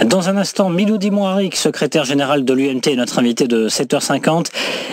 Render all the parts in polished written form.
Dans un instant, Miloudi Mouharik, secrétaire général de l'UMT, est notre invité de 7h50.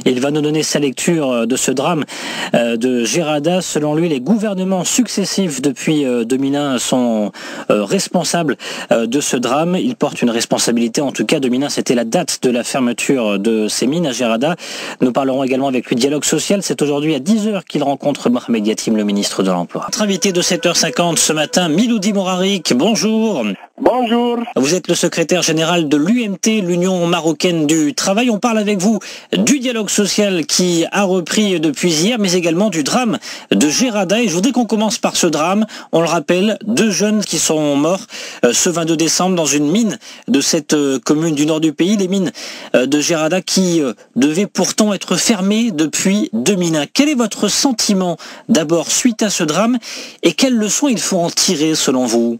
Il va nous donner sa lecture de ce drame de Gerada. Selon lui, les gouvernements successifs depuis 2001 sont responsables de ce drame. Ils portent une responsabilité. En tout cas, 2001, c'était la date de la fermeture de ces mines à Gerada. Nous parlerons également avec lui de dialogue social. C'est aujourd'hui à 10h qu'il rencontre Mohamed Yatim, le ministre de l'Emploi. Notre invité de 7h50 ce matin, Miloudi Mouharik. Bonjour. Bonjour. Vous êtes le secrétaire général de l'UMT, l'Union marocaine du travail. On parle avec vous du dialogue social qui a repris depuis hier, mais également du drame de Gerada. Et je voudrais qu'on commence par ce drame. On le rappelle, 2 jeunes qui sont morts ce 22 décembre dans une mine de cette commune du nord du pays, les mines de Gerada qui devaient pourtant être fermées depuis 2001. Quel est votre sentiment d'abord suite à ce drame et quelles leçons il faut en tirer selon vous ?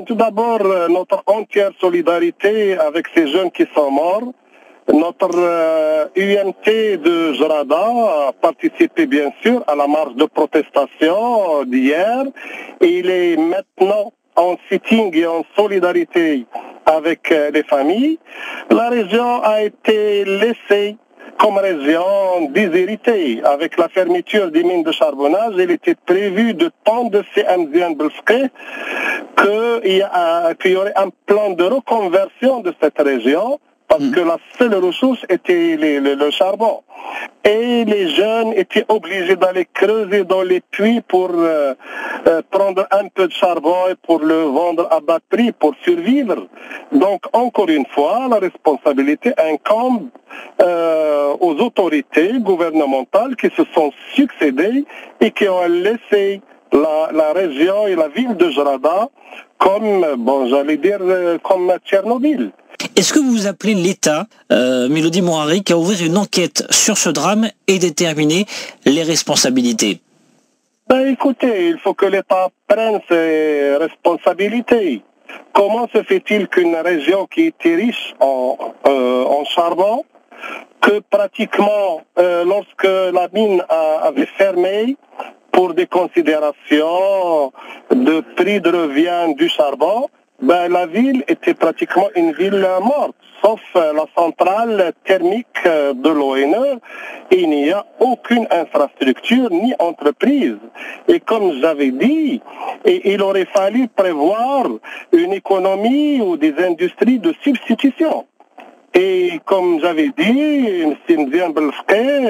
Tout d'abord, notre entière solidarité avec ces jeunes qui sont morts. Notre UMT de Gerada a participé bien sûr à la marche de protestation d'hier. Il est maintenant en sitting et en solidarité avec les familles. La région a été laissée comme région déshéritée. Avec la fermeture des mines de charbonnage, il était prévu de temps de CMZN Belfqih qu'il y aurait un plan de reconversion de cette région parce que la seule ressource était le charbon. Et les jeunes étaient obligés d'aller creuser dans les puits pour prendre un peu de charbon et pour le vendre à bas prix pour survivre. Donc, encore une fois, la responsabilité incombe aux autorités gouvernementales qui se sont succédées et qui ont laissé la région et la ville de Gerada comme, comme Tchernobyl. Est-ce que vous appelez l'État, Miloudi Mouharik, à ouvrir une enquête sur ce drame et déterminer les responsabilités ? Écoutez, il faut que l'État prenne ses responsabilités. Comment se fait-il qu'une région qui était riche en charbon, que pratiquement lorsque la mine avait fermé pour des considérations de prix de revient du charbon, la ville était pratiquement une ville morte, sauf la centrale thermique de l'ONE. Il n'y a aucune infrastructure ni entreprise. Et comme j'avais dit, il aurait fallu prévoir une économie ou des industries de substitution. Et comme j'avais dit, M. CMZN Belfqih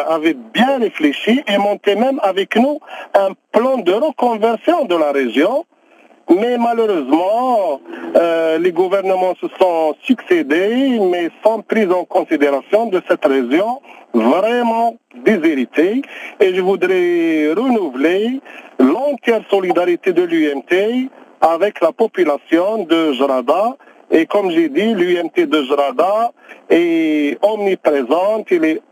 avait bien réfléchi et monté même avec nous un plan de reconversion de la région. Mais malheureusement, les gouvernements se sont succédés, mais sans prise en considération de cette région vraiment déshéritée. Et je voudrais renouveler l'entière solidarité de l'UMT avec la population de Gerada. Et comme j'ai dit, l'UMT de Gerada est omniprésente, il est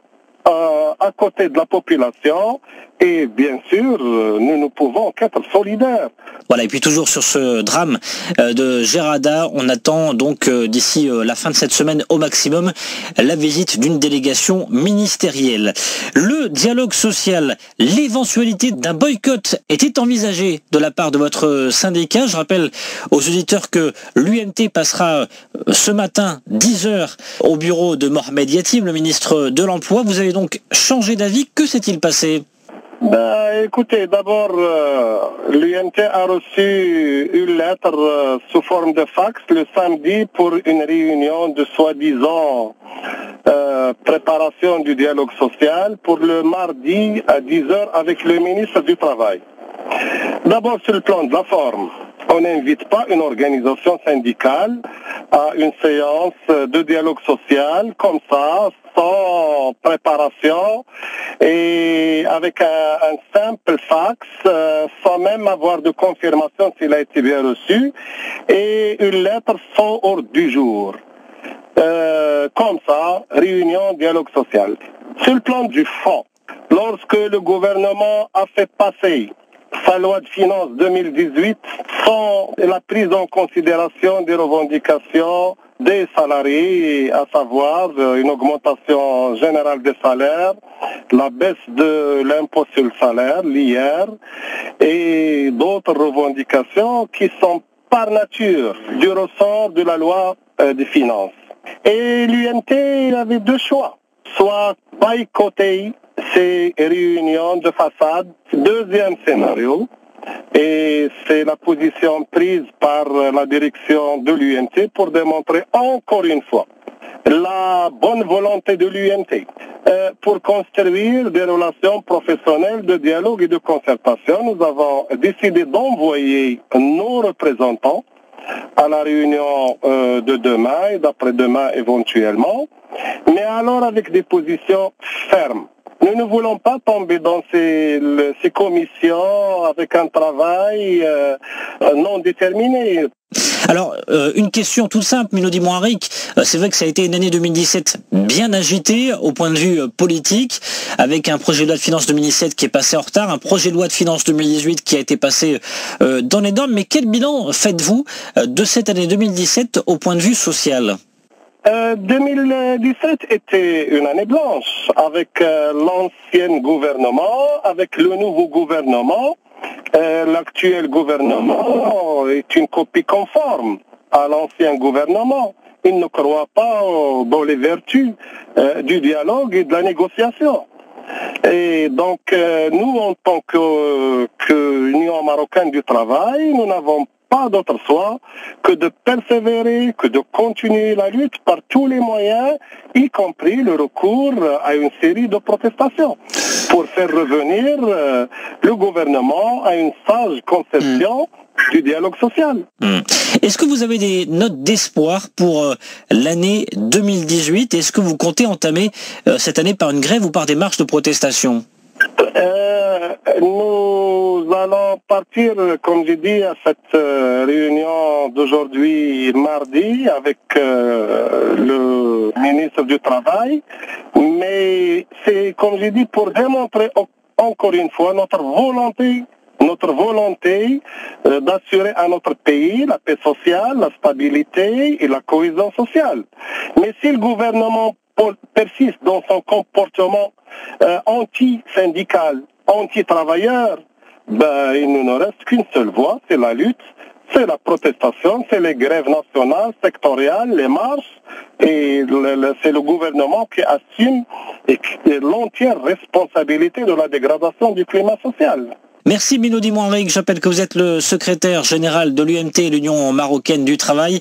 à côté de la population et bien sûr, nous ne pouvons qu'être solidaires. Voilà, et puis toujours sur ce drame de Gerada, on attend donc d'ici la fin de cette semaine au maximum la visite d'une délégation ministérielle. Le dialogue social, l'éventualité d'un boycott était envisagée de la part de votre syndicat. Je rappelle aux auditeurs que l'UMT passera ce matin 10h au bureau de Mohamed Yatim, le ministre de l'Emploi. Vous avez donc changé d'avis. Que s'est-il passé ? Écoutez, d'abord, l'UMT a reçu une lettre sous forme de fax le samedi pour une réunion de soi-disant préparation du dialogue social pour le mardi à 10h avec le ministre du Travail. D'abord, sur le plan de la forme, on n'invite pas une organisation syndicale à une séance de dialogue social comme ça, sans préparation et avec un simple fax, sans même avoir de confirmation s'il a été bien reçu, et une lettre sans ordre du jour. Comme ça, réunion, dialogue social. Sur le plan du fond, lorsque le gouvernement a fait passer sa loi de finances 2018 sans la prise en considération des revendications des salariés, à savoir une augmentation générale des salaires, la baisse de l'impôt sur le salaire, l'IR, et d'autres revendications qui sont par nature du ressort de la loi des finances. Et l'UMT avait deux choix, soit boycotter ces réunions de façade, deuxième scénario, et c'est la position prise par la direction de l'UMT pour démontrer encore une fois la bonne volonté de l'UMT pour construire des relations professionnelles de dialogue et de concertation. Nous avons décidé d'envoyer nos représentants à la réunion de demain et d'après-demain éventuellement, mais alors avec des positions fermes. Nous ne voulons pas tomber dans ces commissions avec un travail non déterminé. Alors, une question toute simple, Milody Mouharik. C'est vrai que ça a été une année 2017 bien agitée au point de vue politique, avec un projet de loi de finances 2017 qui est passé en retard, un projet de loi de finances 2018 qui a été passé dans les normes. Mais quel bilan faites-vous de cette année 2017 au point de vue social ? 2017 était une année blanche avec l'ancien gouvernement, avec le nouveau gouvernement. L'actuel gouvernement est une copie conforme à l'ancien gouvernement. Il ne croit pas dans les vertus du dialogue et de la négociation. Et donc, nous, en tant qu'Union marocaine du travail, nous n'avons pas d'autre choix que de persévérer, que de continuer la lutte par tous les moyens, y compris le recours à une série de protestations, pour faire revenir le gouvernement à une sage conception du dialogue social. Est-ce que vous avez des notes d'espoir pour l'année 2018 ? Est-ce que vous comptez entamer cette année par une grève ou par des marches de protestation ? Nous allons partir, comme j'ai dit, à cette réunion d'aujourd'hui mardi avec le ministre du Travail, mais c'est, comme j'ai dit, pour démontrer encore une fois notre volonté d'assurer à notre pays la paix sociale, la stabilité et la cohésion sociale. Mais si le gouvernement persiste dans son comportement anti-syndical, anti-travailleur, il ne nous reste qu'une seule voie, c'est la lutte, c'est la protestation, c'est les grèves nationales, sectorielles, les marches, et c'est le gouvernement qui assume l'entière responsabilité de la dégradation du climat social. Merci Milody Mouharik, j'appelle que vous êtes le secrétaire général de l'UMT, l'Union marocaine du travail.